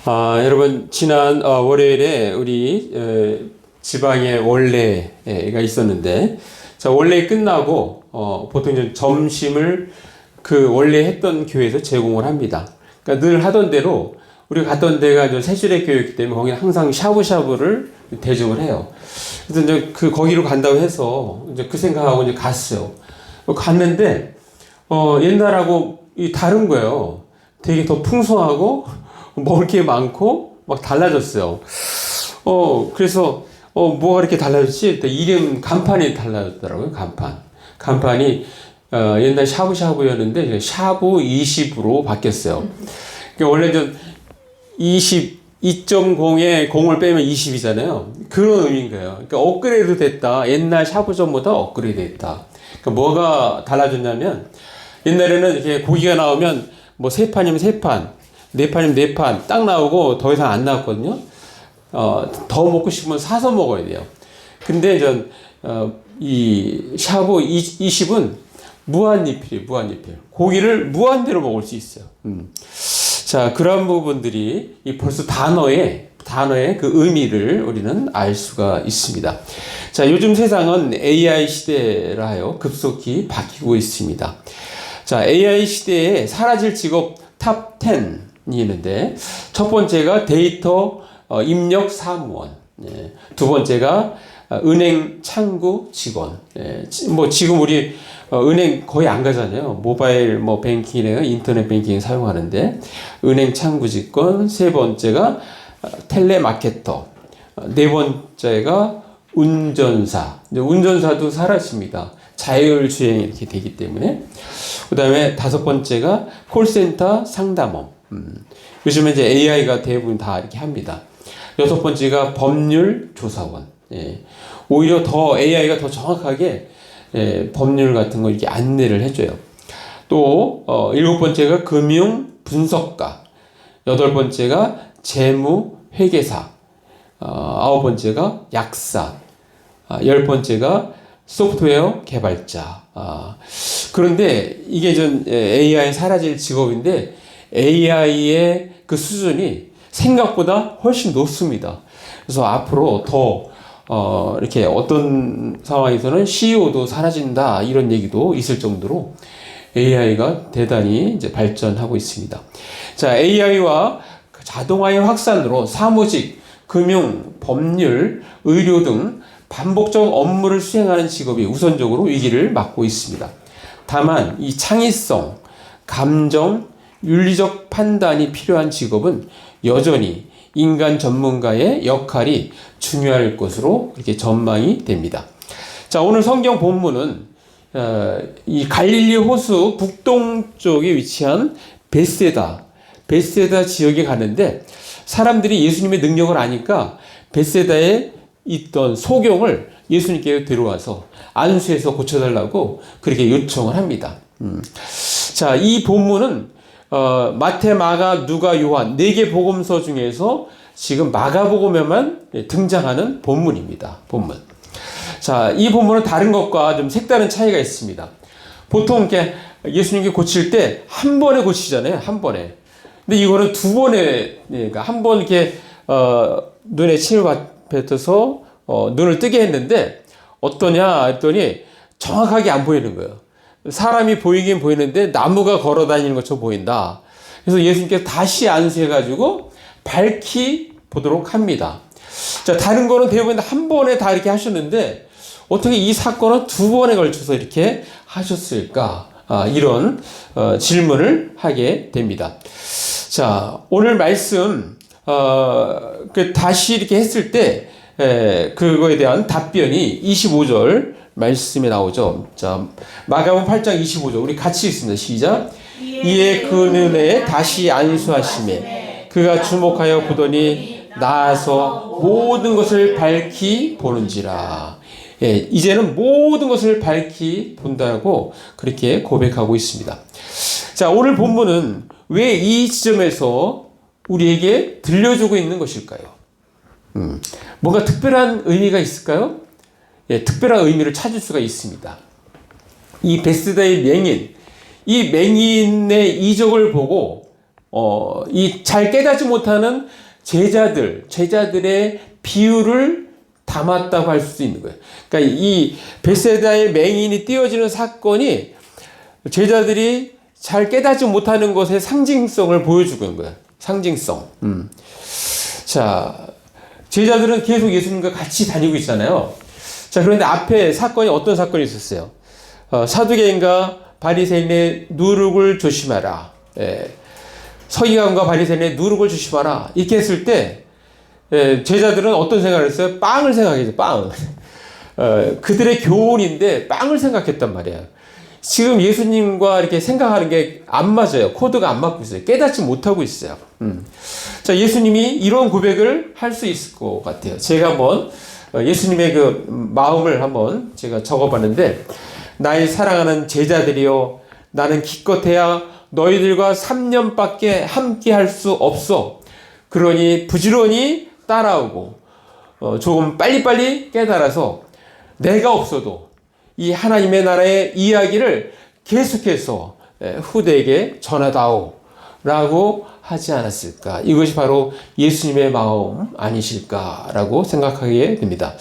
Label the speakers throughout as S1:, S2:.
S1: 여러분, 지난 월요일에 우리 지방에 원래가 있었는데, 자, 원래 끝나고 보통 이제 점심을 그 원래 했던 교회에서 제공을 합니다. 그러니까 늘 하던 대로 우리가 갔던 데가 이제 세실의 교회였기 때문에 거기는 항상 샤브샤브를 대접을 해요. 그래서 이제 거기로 간다고 해서 이제 그 생각하고 이제 갔어요. 갔는데 옛날하고 다른 거예요. 되게 더 풍성하고 먹을 게 많고 막 달라졌어요. 그래서 뭐가 이렇게 달라졌지? 이름 간판이 달라졌더라고요. 간판이 옛날 샤브샤브였는데 샤브 20으로 바뀌었어요. 그러니까 원래 좀 2.0에 0을 빼면 20이잖아요. 그런 의미인 거예요. 그러니까 업그레이드 됐다. 옛날 샤브전보다 업그레이드 됐다. 그러니까 뭐가 달라졌냐면 옛날에는 이렇게 고기가 나오면 뭐 3판이면 3판, 4판이면 4판 딱 나오고 더 이상 안 나왔거든요. 더 먹고 싶으면 사서 먹어야 돼요. 근데 이 샤브 20은 무한리필이에요. 무한리필. 고기를 무한대로 먹을 수 있어요. 자, 그런 부분들이 벌써 단어의 그 의미를 우리는 알 수가 있습니다. 자, 요즘 세상은 AI 시대라 하여 급속히 바뀌고 있습니다. 자, AI 시대에 사라질 직업 탑 10이 있는데, 첫 번째가 데이터 입력 사무원, 두 번째가 은행 창구 직원. 뭐 지금 우리 은행 거의 안 가잖아요. 모바일 뱅킹이나 인터넷 뱅킹 사용하는데 은행 창구 직원, 세 번째가 텔레마케터, 네 번째가 운전사. 운전사도 사라집니다. 자율주행 이렇게 되기 때문에. 그 다음에 다섯 번째가 콜센터 상담원. 요즘에 이제 AI가 대부분 다 이렇게 합니다. 여섯 번째가 법률 조사원. 오히려 더 AI가 더 정확하게 법률 같은 거 이렇게 안내를 해줘요. 또 일곱 번째가 금융 분석가, 여덟 번째가 재무 회계사, 아홉 번째가 약사, 열 번째가 소프트웨어 개발자. 그런데 이게 AI 사라질 직업인데 AI의 그 수준이 생각보다 훨씬 높습니다. 그래서 앞으로 더 이렇게 어떤 상황에서는 CEO도 사라진다 이런 얘기도 있을 정도로 AI가 대단히 이제 발전하고 있습니다. 자, AI와 자동화의 확산으로 사무직, 금융, 법률, 의료 등 반복적 업무를 수행하는 직업이 우선적으로 위기를 맞고 있습니다. 다만 이 창의성, 감정, 윤리적 판단이 필요한 직업은 여전히 인간 전문가의 역할이 중요할 것으로 그렇게 전망이 됩니다. 자, 오늘 성경 본문은 이 갈릴리 호수 북동쪽에 위치한 베세다 지역에 가는데 사람들이 예수님의 능력을 아니까 베세다에 있던 소경을 예수님께 데려와서 안수해서 고쳐달라고 그렇게 요청을 합니다. 자, 이 본문은 마태, 마가, 누가, 요한 4개 복음서 중에서 지금 마가복음에만 등장하는 본문입니다. 본문. 자, 이 본문은 다른 것과 좀 색다른 차이가 있습니다. 보통 이렇게 예수님께 고칠 때 한 번에 고치잖아요. 한 번에. 근데 이거는 두 번에, 그러니까 한 번 이렇게 눈에 침을 뱉어서 눈을 뜨게 했는데 어떠냐 했더니 정확하게 안 보이는 거예요. 사람이 보이긴 보이는데 나무가 걸어 다니는 것처럼 보인다. 그래서 예수님께서 다시 안수해가지고 밝히 보도록 합니다. 자, 다른 거는 대부분 한 번에 다 이렇게 하셨는데 어떻게 이 사건은 두 번에 걸쳐서 이렇게 하셨을까? 이런 질문을 하게 됩니다. 자, 오늘 말씀 다시 이렇게 했을 때 그거에 대한 답변이 25절 말씀에 나오죠. 자, 마가복음 8장 25절 우리 같이 읽습니다. 시작. 이에 그 눈에 다시 안수하심에 그가 주목하여 보더니 나아서 모든 것을 밝히 보는지라. 이제는 모든 것을 밝히 본다고 그렇게 고백하고 있습니다. 자, 오늘 본문은 왜 이 지점에서 우리에게 들려주고 있는 것일까요? 뭔가 특별한 의미가 있을까요? 특별한 의미를 찾을 수가 있습니다. 이 베스다의 맹인, 이 맹인의 이적을 보고 이 잘 깨닫지 못하는 제자들의 비유를 담았다고 할 수 있는 거예요. 그러니까 이 벳세다의 맹인이 띄어지는 사건이 제자들이 잘 깨닫지 못하는 것의 상징성을 보여주고 있는 거예요. 상징성. 자, 제자들은 계속 예수님과 같이 다니고 있잖아요. 자, 그런데 앞에 사건이 어떤 사건이 있었어요? 사두개인과 바리새인의 누룩을 조심하라. 서기관과 바리새인의 누룩을 조심하라. 이렇게 했을 때 제자들은 어떤 생각을 했어요? 빵을 생각했죠. 빵. 그들의 교훈인데 빵을 생각했단 말이에요. 지금 예수님과 이렇게 생각하는 게 안 맞아요. 코드가 안 맞고 있어요. 깨닫지 못하고 있어요. 자, 예수님이 이런 고백을 할 수 있을 것 같아요. 제가 한번 예수님의 그 마음을 한번 제가 적어봤는데, 나의 사랑하는 제자들이여, 나는 기껏해야 너희들과 3년밖에 함께 할 수 없어. 그러니 부지런히 따라오고 조금 빨리빨리 깨달아서 내가 없어도 이 하나님의 나라의 이야기를 계속해서 후대에게 전하다오 라고 하지 않았을까. 이것이 바로 예수님의 마음 아니실까라고 생각하게 됩니다.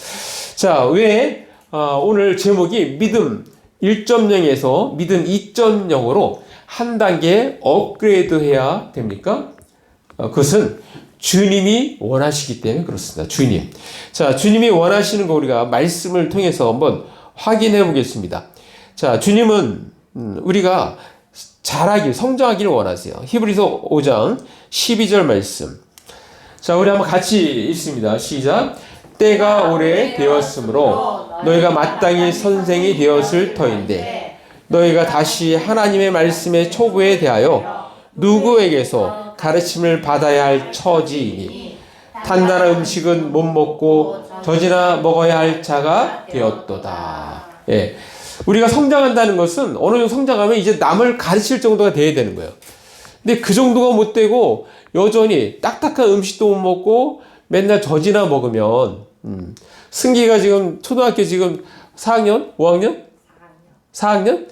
S1: 자, 왜 오늘 제목이 믿음 1.0에서 믿음 2.0으로 한 단계 업그레이드 해야 됩니까? 그것은 주님이 원하시기 때문에 그렇습니다. 주님. 자, 주님이 원하시는 거 우리가 말씀을 통해서 한번 확인해 보겠습니다. 자, 주님은 우리가 잘하길, 성장하기를 원하세요. 히브리서 5장 12절 말씀. 자, 우리 한번 같이 읽습니다. 시작. 때가 오래 되었으므로 너희가 마땅히 선생이 되었을 터인데 너희가 다시 하나님의 말씀의 초보에 대하여 누구에게서 가르침을 받아야 할 처지이니 단단한 음식은 못 먹고 젖이나 먹어야 할 자가 되었도다. 예. 우리가 성장한다는 것은 어느 정도 성장하면 이제 남을 가르칠 정도가 돼야 되는 거예요. 근데 그 정도가 못 되고 여전히 딱딱한 음식도 못 먹고 맨날 젖이나 먹으면 승기가 지금 초등학교 지금 4학년? 5학년? 4학년?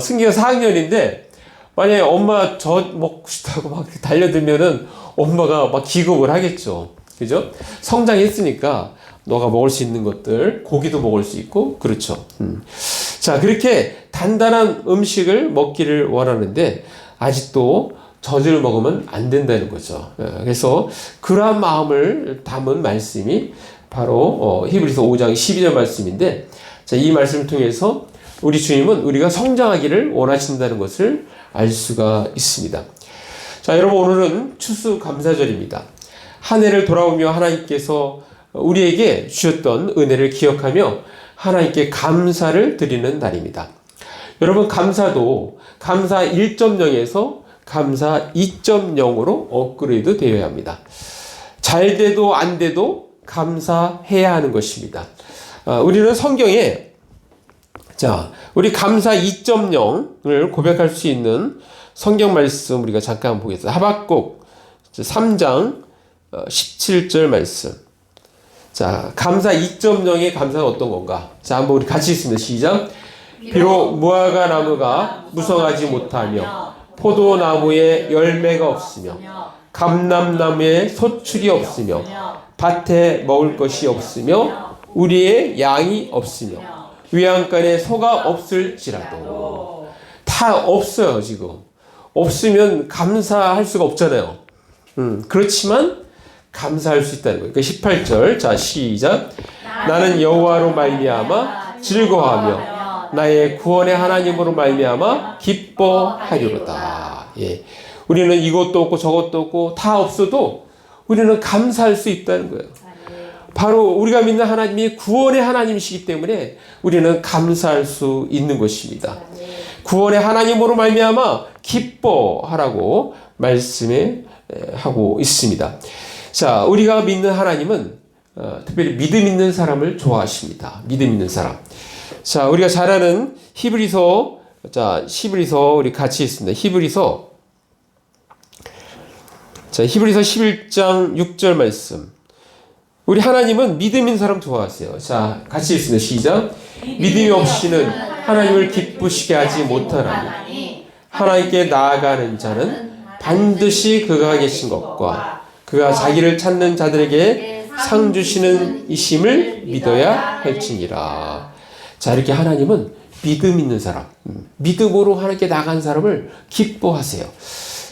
S1: 승기가 4학년인데 만약에 엄마 젖 먹고 싶다고 막 달려들면은 엄마가 막 기겁을 하겠죠. 그죠? 성장했으니까 너가 먹을 수 있는 것들, 고기도 먹을 수 있고, 그렇죠. 자, 그렇게 단단한 음식을 먹기를 원하는데, 아직도 젖을 먹으면 안 된다는 거죠. 그래서 그러한 마음을 담은 말씀이 바로 히브리서 5장 12절 말씀인데, 자, 이 말씀을 통해서 우리 주님은 우리가 성장하기를 원하신다는 것을 알 수가 있습니다. 자, 여러분, 오늘은 추수감사절입니다. 한 해를 돌아오며 하나님께서 우리에게 주셨던 은혜를 기억하며 하나님께 감사를 드리는 날입니다. 여러분, 감사도 감사 1.0에서 감사 2.0으로 업그레이드 되어야 합니다. 잘 돼도 안 돼도 감사해야 하는 것입니다. 우리는 성경에 우리 감사 2.0을 고백할 수 있는 성경 말씀 우리가 잠깐 보겠습니다. 하박국 3장 17절 말씀. 자, 감사 2.0의 감사는 어떤 건가? 자, 한번 우리 같이 읽습니다. 시작. 비록 무화과 나무가 무성하지 못하며 포도나무에 열매가 없으며 감람나무에 소출이 없으며 밭에 먹을 것이 없으며 우리의 양이 없으며 외양간에 소가 없을지라도. 다 없어요. 지금 없으면 감사할 수가 없잖아요. 그렇지만 감사할 수 있다는 거예요. 18절. 자, 시작. 나는 여호와로 말미암아 즐거워하며 나의 구원의 하나님으로 말미암아 기뻐하리로다. 예. 우리는 이것도 없고 저것도 없고 다 없어도 우리는 감사할 수 있다는 거예요. 바로 우리가 믿는 하나님이 구원의 하나님이시기 때문에 우리는 감사할 수 있는 것입니다. 구원의 하나님으로 말미암아 기뻐하라고 말씀에 하고 있습니다. 자, 우리가 믿는 하나님은 특별히 믿음 있는 사람을 좋아하십니다. 믿음 있는 사람. 자, 우리가 잘 아는 히브리서 우리 같이 있습니다. 히브리서 11장 6절 말씀. 우리 하나님은 믿음 있는 사람 좋아하세요. 자, 같이 읽습니다. 시작. 믿음이 없이는 하나님을 기쁘시게 하지 못하나니 하나님께 나아가는 자는 반드시 그가 계신 것과 그가 자기를 찾는 자들에게 상 주시는 이심을 믿어야 할지니라. 자, 이렇게 하나님은 믿음 있는 사람, 믿음으로 하나님께 나간 사람을 기뻐하세요.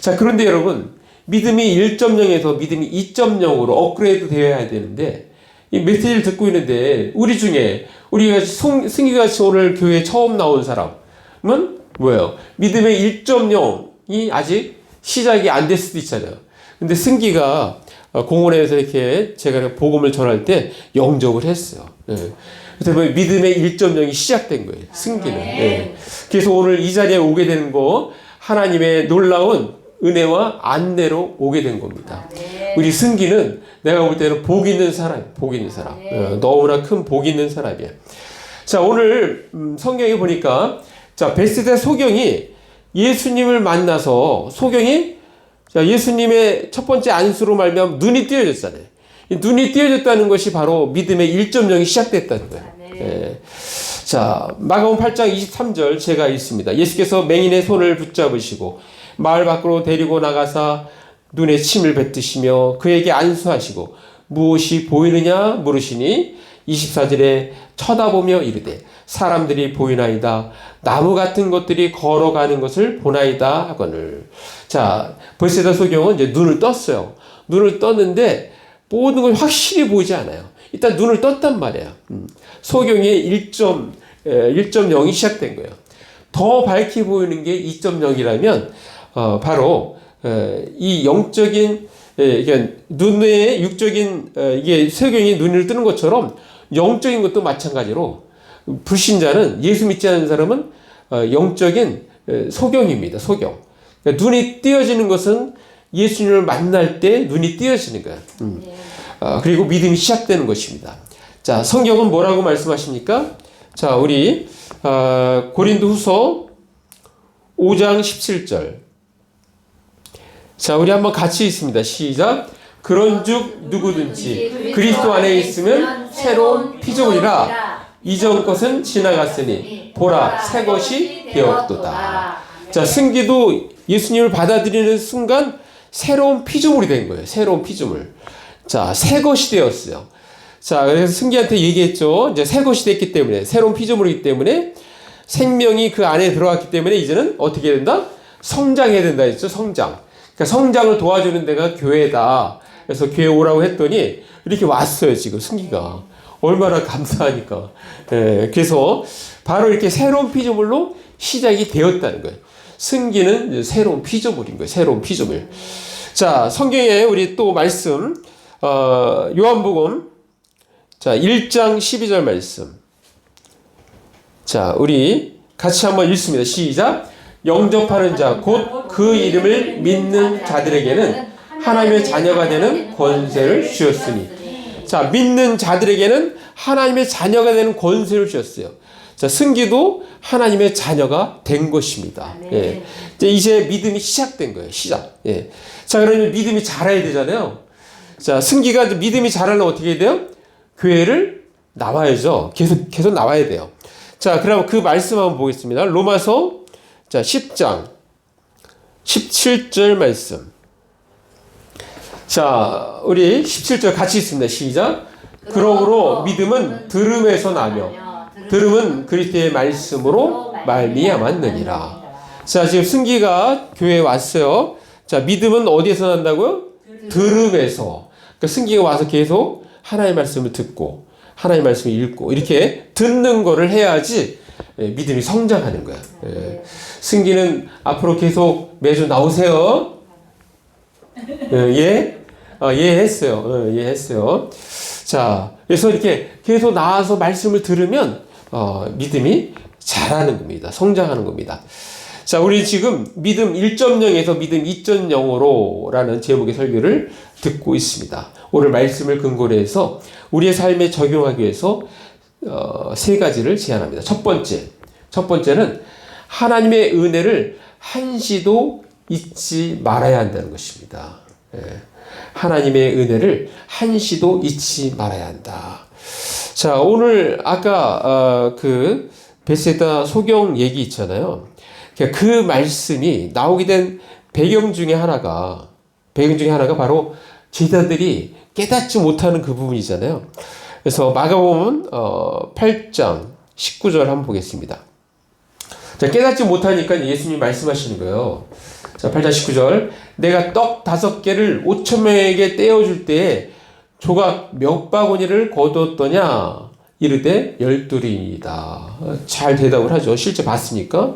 S1: 자, 그런데 여러분, 믿음이 1.0에서 믿음이 2.0으로 업그레이드 되어야 되는데, 이 메시지를 듣고 있는데, 우리 중에, 우리가 승기같이 오늘 교회에 처음 나온 사람은 뭐예요? 믿음의 1.0이 아직 시작이 안 될 수도 있잖아요. 근데 승기가 공원에서 이렇게 제가 복음을 전할 때 영접을 했어요. 그래서 믿음의 1.0이 시작된 거예요. 승기는. 그래서 오늘 이 자리에 오게 되는 거 하나님의 놀라운 은혜와 안내로 오게 된 겁니다. 우리 승기는 내가 볼 때는 복 있는 사람, 복 있는 사람. 너무나 큰 복 있는 사람이야. 자, 오늘 성경에 보니까 자, 베세다 소경이 예수님을 만나서 소경이 자, 예수님의 첫 번째 안수로 말미암아 눈이 띄어졌잖아요. 눈이 띄어졌다는 것이 바로 믿음의 1.0이 시작됐다는 거예요. 자, 마가복음 8장 23절 제가 읽습니다. 예수께서 맹인의 손을 붙잡으시고 마을 밖으로 데리고 나가사 눈에 침을 뱉으시며 그에게 안수하시고 무엇이 보이느냐 물으시니 24절에 쳐다보며 이르되 사람들이 보이나이다. 나무 같은 것들이 걸어가는 것을 보나이다 하거늘. 자, 베세다 소경은 이제 눈을 떴어요. 눈을 떴는데 모든 걸 확실히 보이지 않아요. 일단 눈을 떴단 말이에요. 소경의 1.0이 시작된 거예요. 더 밝게 보이는 게 2.0이라면 바로 이 영적인 이게 눈의 육적인 이게 소경이 눈을 뜨는 것처럼 영적인 것도 마찬가지로 불신자는 예수 믿지 않는 사람은 영적인 소경입니다. 소경. 그러니까 눈이 띄어지는 것은 예수님을 만날 때 눈이 띄어지는 거예요. 그리고 믿음이 시작되는 것입니다. 자, 성경은 뭐라고 말씀하십니까? 자, 우리 고린도후서 5장 17절. 자, 우리 한번 같이 읽습니다. 시작. 그런즉 누구든지 그리스도 안에 있으면 새로운 피조물이라. 이전 것은 지나갔으니 보라 새 것이 되었도다. 자, 승기도 예수님을 받아들이는 순간 새로운 피조물이 된 거예요. 새로운 피조물. 자, 새 것이 되었어요. 자, 그래서 승기한테 얘기했죠. 이제 새 것이 됐기 때문에, 새로운 피조물이기 때문에 생명이 그 안에 들어왔기 때문에 이제는 어떻게 된다? 성장해야 된다 했죠. 성장. 그러니까 성장을 도와주는 데가 교회다. 그래서 교회 오라고 했더니 이렇게 왔어요. 지금 승기가. 얼마나 감사하니까. 그래서 바로 이렇게 새로운 피조물로 시작이 되었다는 거예요. 승기는 새로운 피조물인 거예요. 새로운 피조물. 자, 성경에 우리 또 말씀, 요한복음, 자, 1장 12절 말씀. 자, 우리 같이 한번 읽습니다. 시작. 영접하는 자, 곧 그 이름을 믿는 자들에게는 하나님의 자녀가 되는 권세를 주셨으니. 자, 믿는 자들에게는 하나님의 자녀가 되는 권세를 주셨어요. 자, 승기도 하나님의 자녀가 된 것입니다. 예. 이제 믿음이 시작된 거예요. 시작. 예. 자, 그러면 믿음이 자라야 되잖아요. 자, 승기가 믿음이 자라려면 어떻게 해야 돼요? 교회를 나와야죠. 계속 나와야 돼요. 자, 그럼 그 말씀 한번 보겠습니다. 로마서 자, 10장 17절 말씀. 자, 우리 17절 같이 읽습니다. 시작. 그러므로 믿음은 들음에서 나며 들음은 그리스도의 말씀으로 말미암았느니라. 자, 지금 승기가 교회에 왔어요. 자, 믿음은 어디에서 난다고요? 들음에서. 그러니까 승기가 와서 계속 하나님의 말씀을 듣고 하나님의 말씀을 읽고 이렇게 듣는 거를 해야지 믿음이 성장하는 거야. 승기는 앞으로 계속 매주 나오세요. 예? 예 했어요. 예 했어요. 자, 그래서 이렇게 계속 나와서 말씀을 들으면 믿음이 자라는 겁니다. 성장하는 겁니다. 자, 우리 지금 믿음 1.0에서 믿음 2.0으로 라는 제목의 설교를 듣고 있습니다. 오늘 말씀을 근거로 해서 우리의 삶에 적용하기 위해서 세 가지를 제안합니다. 첫 번째는 하나님의 은혜를 한시도 잊지 말아야 한다는 것입니다. 하나님의 은혜를 한시도 잊지 말아야 한다. 자, 오늘 아까 그 베세다 소경 얘기 있잖아요. 그 말씀이 나오게 된 배경 중에 하나가 바로 제자들이 깨닫지 못하는 그 부분이잖아요. 그래서 마가복음 8장 19절 한번 보겠습니다. 자, 깨닫지 못하니까 예수님이 말씀하시는 거예요. 자, 8장 19절. 내가 떡 5개를 5천 명에게 떼어줄 때에 조각 몇 바구니를 거두었더냐? 이르되 12이다. 잘 대답을 하죠. 실제 봤으니까.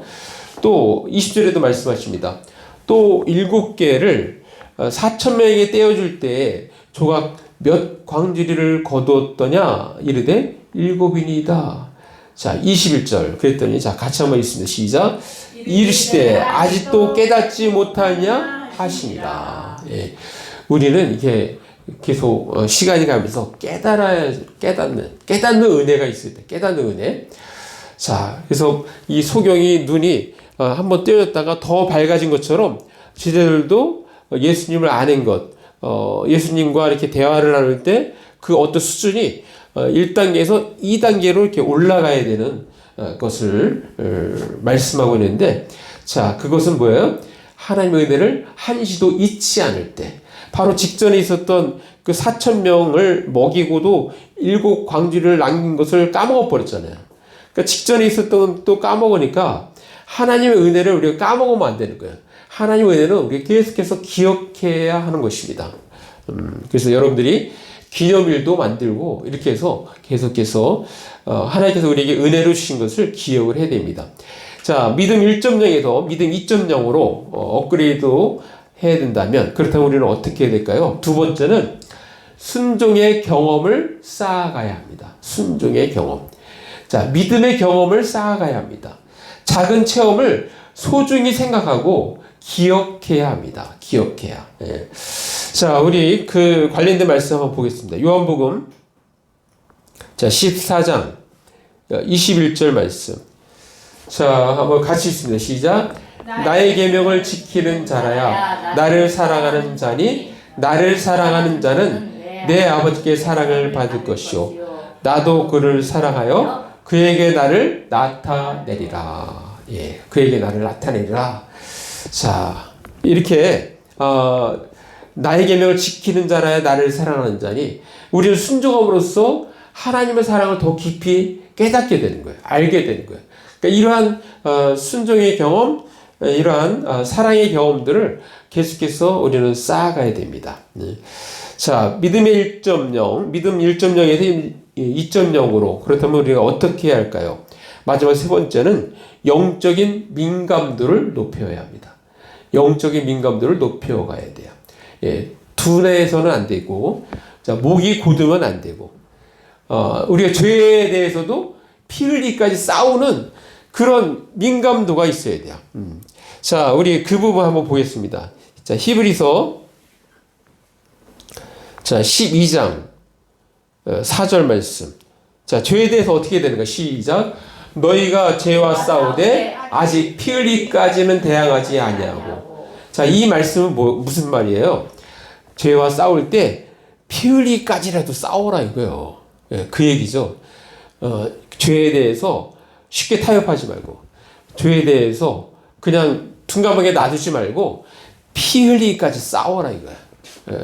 S1: 또 20절에도 말씀하십니다. 또 7개를 4천 명에게 떼어줄 때에 조각 몇 광주리를 거두었더냐? 이르되 7이니이다. 자, 21절. 그랬더니, 자, 같이 한번 읽습니다. 시작. 이르시되 아직도 깨닫지 못하냐 하시니라. 예. 우리는 이게 계속 시간이 가면서 깨닫는 은혜가 있을 때, 깨닫는 은혜. 자, 그래서 이 소경이 눈이 한번 떼어졌다가 더 밝아진 것처럼 제자들도 예수님을 아는 것, 예수님과 이렇게 대화를 나눌 때 그 어떤 수준이 1단계에서 2단계로 이렇게 올라가야 되는 것을 말씀하고 있는데, 자, 그것은 뭐예요? 하나님의 은혜를 한시도 잊지 않을 때, 바로 직전에 있었던 그 4천 명을 먹이고도 7 광주리를 남긴 것을 까먹어 버렸잖아요. 그러니까 직전에 있었던 것도 까먹으니까 하나님의 은혜를 우리가 까먹으면 안 되는 거예요. 하나님의 은혜는 우리가 계속해서 기억해야 하는 것입니다. 그래서 여러분들이 기념일도 만들고 이렇게 해서 계속해서 하나님께서 우리에게 은혜를 주신 것을 기억을 해야 됩니다. 자, 믿음 1.0에서 믿음 2.0으로 업그레이드 해야 된다면, 그렇다면 우리는 어떻게 해야 될까요? 두 번째는 순종의 경험을 쌓아가야 합니다. 순종의 경험. 자, 믿음의 경험을 쌓아가야 합니다. 작은 체험을 소중히 생각하고 기억해야 합니다. 기억해야. 예. 자, 우리 그 관련된 말씀 한번 보겠습니다. 요한복음, 자, 14장 21절 말씀. 자, 한번 같이 읽습니다. 시작. 나의 계명을 지키는 자라야 나를 사랑하는 자니, 나를 사랑하는 자는 내 아버지께 사랑을 받을 것이요 나도 그를 사랑하여 그에게 나를 나타내리라. 예, 그에게 나를 나타내리라. 자, 이렇게 나의 계명을 지키는 자라야 나를 사랑하는 자니, 우리는 순종함으로써 하나님의 사랑을 더 깊이 깨닫게 되는 거예요. 알게 되는 거예요. 그러니까 이러한 순종의 경험, 이러한 사랑의 경험들을 계속해서 우리는 쌓아가야 됩니다. 자, 믿음의 1.0, 믿음 1.0에서 2.0으로, 그렇다면 우리가 어떻게 해야 할까요? 마지막 세 번째는 영적인 민감도를 높여야 합니다. 영적인 민감도를 높여가야 돼요. 예, 둔해서는 안 되고, 자, 목이 고르면 안 되고, 우리가 죄에 대해서도 피 흘리기까지 싸우는 그런 민감도가 있어야 돼요. 자, 우리 그 부분 한번 보겠습니다. 자, 히브리서, 자, 12장 4절 말씀. 자, 죄에 대해서 어떻게 되는가? 시작. 너희가 죄와 싸우되 아직 피 흘리기까지는 대항하지 아니하고. 자, 이 말씀은 무슨 말이에요? 죄와 싸울 때 피 흘리기까지라도 싸워라 이거예요. 예, 그 얘기죠. 죄에 대해서 쉽게 타협하지 말고, 죄에 대해서 그냥 둔감하게 놔두지 말고 피 흘리기까지 싸워라 이거야. 예,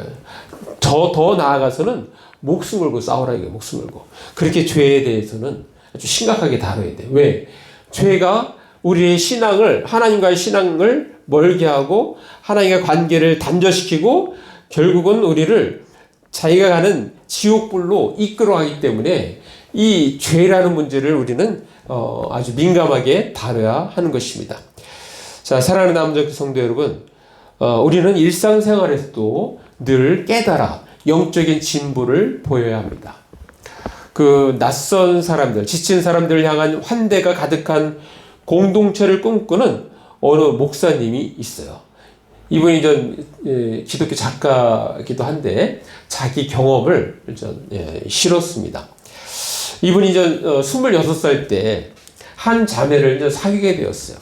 S1: 더 나아가서는 목숨 걸고 싸워라 이거야. 목숨 걸고. 그렇게 죄에 대해서는 아주 심각하게 다뤄야 돼. 왜? 죄가 우리의 신앙을, 하나님과의 신앙을 멀게 하고 하나님과 관계를 단절시키고 결국은 우리를 자기가 가는 지옥불로 이끌어가기 때문에 이 죄라는 문제를 우리는 아주 민감하게 다뤄야 하는 것입니다. 자, 사랑하는 남자 성도 여러분, 우리는 일상생활에서도 늘 깨달아 영적인 진보를 보여야 합니다. 그 낯선 사람들, 지친 사람들을 향한 환대가 가득한 공동체를 꿈꾸는 어느 목사님이 있어요. 이분이 기독교 작가이기도 한데 자기 경험을 실었습니다. 이분이 26살 때 한 자매를 사귀게 되었어요.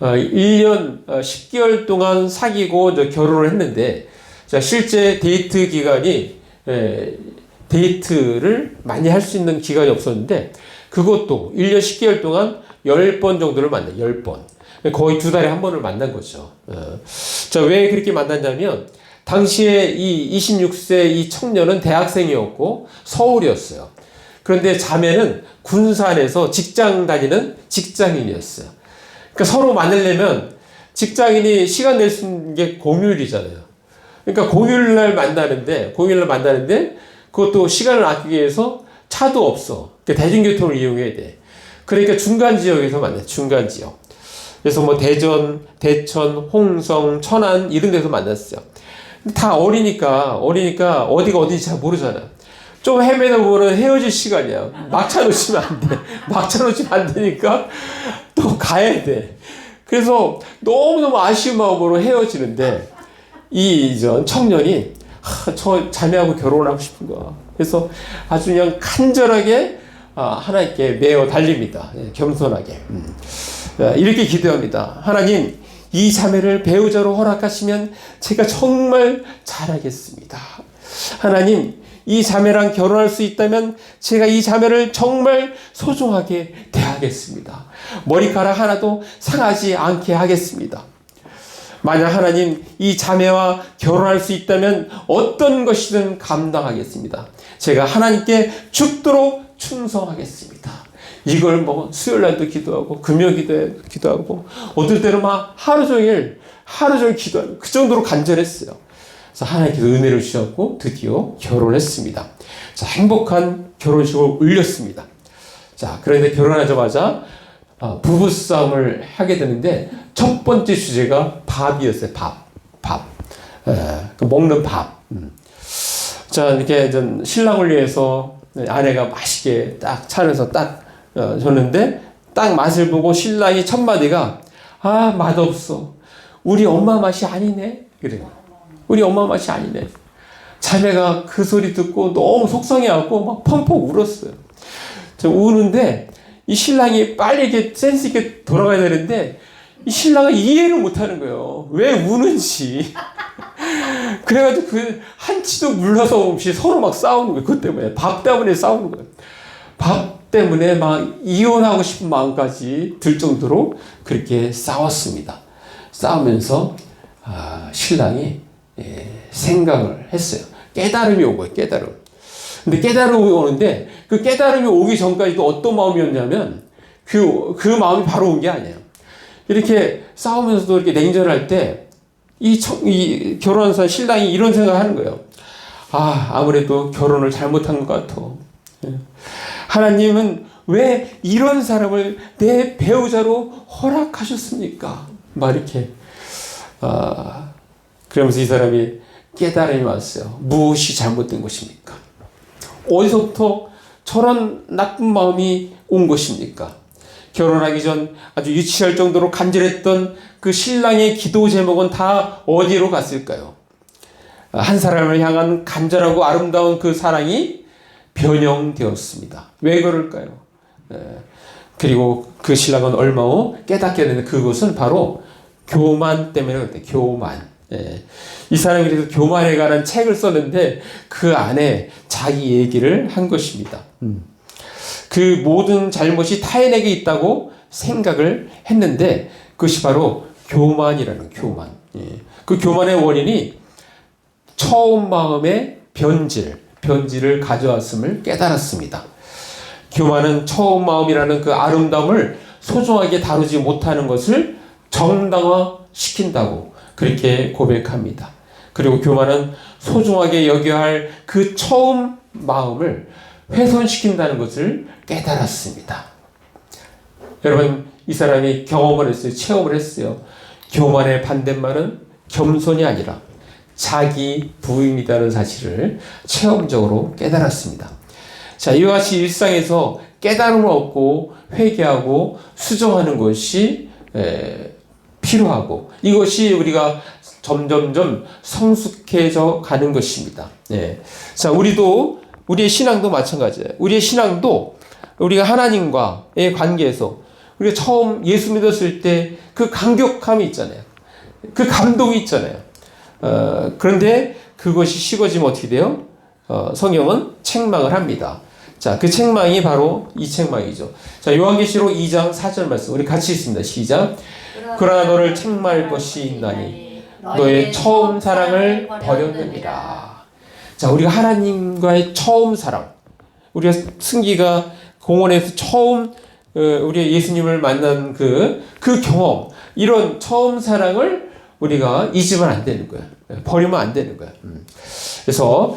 S1: 1년 10개월 동안 사귀고 결혼을 했는데, 자, 실제 데이트 기간이, 데이트를 많이 할 수 있는 기간이 없었는데, 그것도 1년 10개월 동안 10번 정도를 만나요. 10번. 거의 2달에 한 번을 만난 거죠. 자, 왜 그렇게 만났냐면 당시에 이 26세 이 청년은 대학생이었고 서울이었어요. 그런데 자매는 군산에서 직장 다니는 직장인이었어요. 그러니까 서로 만나려면 직장인이 시간 낼 수 있는 게 공휴일이잖아요. 그러니까 공휴일날 만나는데 그것도 시간을 아끼기 위해서 차도 없어. 그러니까 대중교통을 이용해야 돼. 그러니까 중간 지역에서 만나요. 중간 지역. 그래서 뭐 대전, 대천, 홍성, 천안 이런 데서 만났어요. 다 어리니까 어디가 어딘지 잘 모르잖아. 좀 헤매다 보면 헤어질 시간이야. 막차 놓치면 안 돼. 막차 놓치면 안 되니까 또 가야 돼. 그래서 너무너무 아쉬운 마음으로 헤어지는데 이 청년이 저 자매하고 결혼하고 싶은 거야. 그래서 아주 그냥 간절하게 하나님께 매어 달립니다. 겸손하게. 이렇게 기도합니다. 하나님, 이 자매를 배우자로 허락하시면 제가 정말 잘하겠습니다. 하나님, 이 자매랑 결혼할 수 있다면 제가 이 자매를 정말 소중하게 대하겠습니다. 머리카락 하나도 상하지 않게 하겠습니다. 만약 하나님 이 자매와 결혼할 수 있다면 어떤 것이든 감당하겠습니다. 제가 하나님께 죽도록 충성하겠습니다. 이걸 뭐 수요일날도 기도하고 금요 기도하고 어떨 때는 막 하루 종일 기도하고 그 정도로 간절했어요. 그래서 하나님께서 은혜를 주셨고 드디어 결혼했습니다. 자, 행복한 결혼식을 올렸습니다. 자, 그런데 결혼하자마자 부부싸움을 하게 되는데 첫 번째 주제가 밥이었어요. 밥. 먹는 밥. 자, 이렇게 신랑을 위해서 아내가 맛있게 딱 차려서 딱 줬는데 딱 맛을 보고 신랑이 첫 마디가 맛없어. 우리 엄마 맛이 아니네. 그래요. 우리 엄마 맛이 아니네. 자매가 그 소리 듣고 너무 속상해갖고 막 펑펑 울었어요. 저 우는데 이 신랑이 빨리 이렇게 센스 있게 돌아가야 되는데 이 신랑은 이해를 못하는 거예요. 왜 우는지. 그래가지고 그 한치도 물러서 없이 서로 막 싸우는 거예요. 그것 때문에 밥 때문에 싸우는 거예요. 밥 때문에 막 이혼하고 싶은 마음까지 들 정도로 그렇게 싸웠습니다. 싸우면서 신랑이 생각을 했어요. 깨달음이 온 거예요. 깨달음. 근데 깨달음이 오는데 그 깨달음이 오기 전까지도 어떤 마음이었냐면 그 마음이 바로 온 게 아니에요. 이렇게 싸우면서도 이렇게 냉전할 때 이 결혼한 사람 신랑이 이런 생각을 하는 거예요. 아무래도 결혼을 잘못한 것 같아. 하나님은 왜 이런 사람을 내 배우자로 허락하셨습니까? 막 이렇게 그러면서 이 사람이 깨달음이 왔어요. 무엇이 잘못된 것입니까? 어디서부터 저런 나쁜 마음이 온 것입니까? 결혼하기 전 아주 유치할 정도로 간절했던 그 신랑의 기도 제목은 다 어디로 갔을까요? 한 사람을 향한 간절하고 아름다운 그 사랑이 변형되었습니다. 왜 그럴까요? 그리고 그 신랑은 얼마 후 깨닫게 되는 그것은 바로 교만 때문에 그랬대요. 교만. 이 사람이 그래서 교만에 관한 책을 썼는데 그 안에 자기 얘기를 한 것입니다. 그 모든 잘못이 타인에게 있다고 생각을 했는데 그것이 바로 교만이라는 교만. 그 교만의 원인이 처음 마음의 변질을 가져왔음을 깨달았습니다. 교만은 처음 마음이라는 그 아름다움을 소중하게 다루지 못하는 것을 정당화시킨다고 그렇게 고백합니다. 그리고 교만은 소중하게 여겨야 할 그 처음 마음을 훼손시킨다는 것을 깨달았습니다. 여러분, 이 사람이 경험을 했어요. 체험을 했어요. 교만의 반대말은 겸손이 아니라 자기 부인이라는 사실을 체험적으로 깨달았습니다. 자, 이와 같이 일상에서 깨달음을 얻고 회개하고 수정하는 것이 필요하고 이것이 우리가 점점점 성숙해져 가는 것입니다. 자, 우리의 신앙도 마찬가지예요. 우리의 신앙도 우리가 하나님과의 관계에서 우리가 처음 예수 믿었을 때 그 감격함이 있잖아요. 그 감동이 있잖아요. 그런데 그것이 식어지면 어떻게 돼요? 성경은 책망을 합니다. 자, 그 책망이 바로 이 책망이죠. 자, 요한계시록 2장 4절 말씀 우리 같이 읽습니다. 시작. 그러나 너를 책망할 것이 있나니 너의 처음 사랑을 버렸느니라. 자, 우리가 하나님과의 처음 사랑, 우리가 승기가 공원에서 처음 우리 예수님을 만난 그 경험, 이런 처음 사랑을 우리가 잊으면 안 되는 거야. 버리면 안 되는 거야. 그래서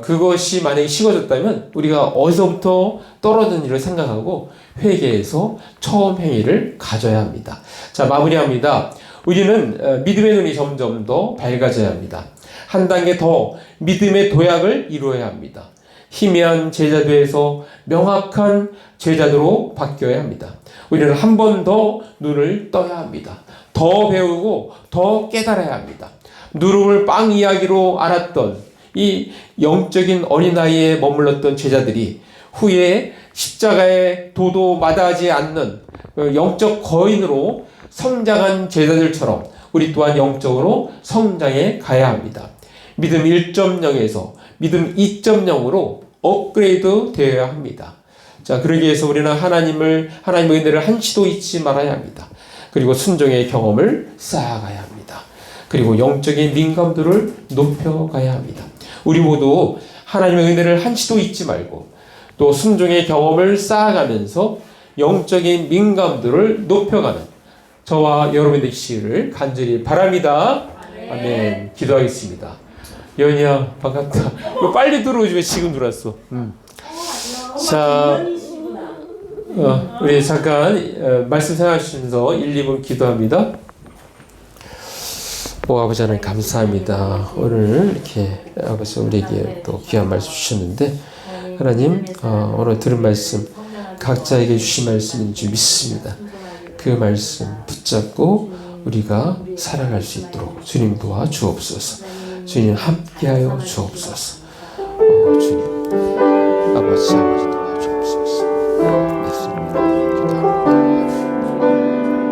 S1: 그것이 만약에 식어졌다면 우리가 어디서부터 떨어진 일을 생각하고 회개해서 처음 행위를 가져야 합니다. 자, 마무리합니다. 우리는 믿음의 눈이 점점 더 밝아져야 합니다. 한 단계 더 믿음의 도약을 이루어야 합니다. 희미한 제자도에서 명확한 제자도로 바뀌어야 합니다. 우리는 한 번 더 눈을 떠야 합니다. 더 배우고 더 깨달아야 합니다. 누름을 빵 이야기로 알았던 이 영적인 어린아이에 머물렀던 제자들이 후에 십자가의 도도 마다하지 않는 영적 거인으로 성장한 제자들처럼 우리 또한 영적으로 성장해 가야 합니다. 믿음 1.0에서 믿음 2.0으로 업그레이드 되어야 합니다. 자, 그러기 위해서 우리는 하나님의 은혜를 한시도 잊지 말아야 합니다. 그리고 순종의 경험을 쌓아가야 합니다. 그리고 영적인 민감도를 높여가야 합니다. 우리 모두 하나님의 은혜를 한시도 잊지 말고 또 순종의 경험을 쌓아가면서 영적인 민감도를 높여가는 저와 여러분 되시기를 간절히 바랍니다. 아멘. 기도하겠습니다. 연희야, 반갑다. 왜 빨리 들어오지 왜 지금 들어왔어? 자, 우리 잠깐 말씀 생각하시면서 1, 2분 기도합니다. 아버지 하나님 감사합니다. 오늘 이렇게 아버지 우리에게 또 귀한 말씀 주셨는데 하나님 오늘 들은 말씀 각자에게 주신 말씀인 줄 믿습니다. 그 말씀 붙잡고 우리가 살아갈 수 있도록 주님 도와주옵소서. 주님 함께하여 주옵소서. 주님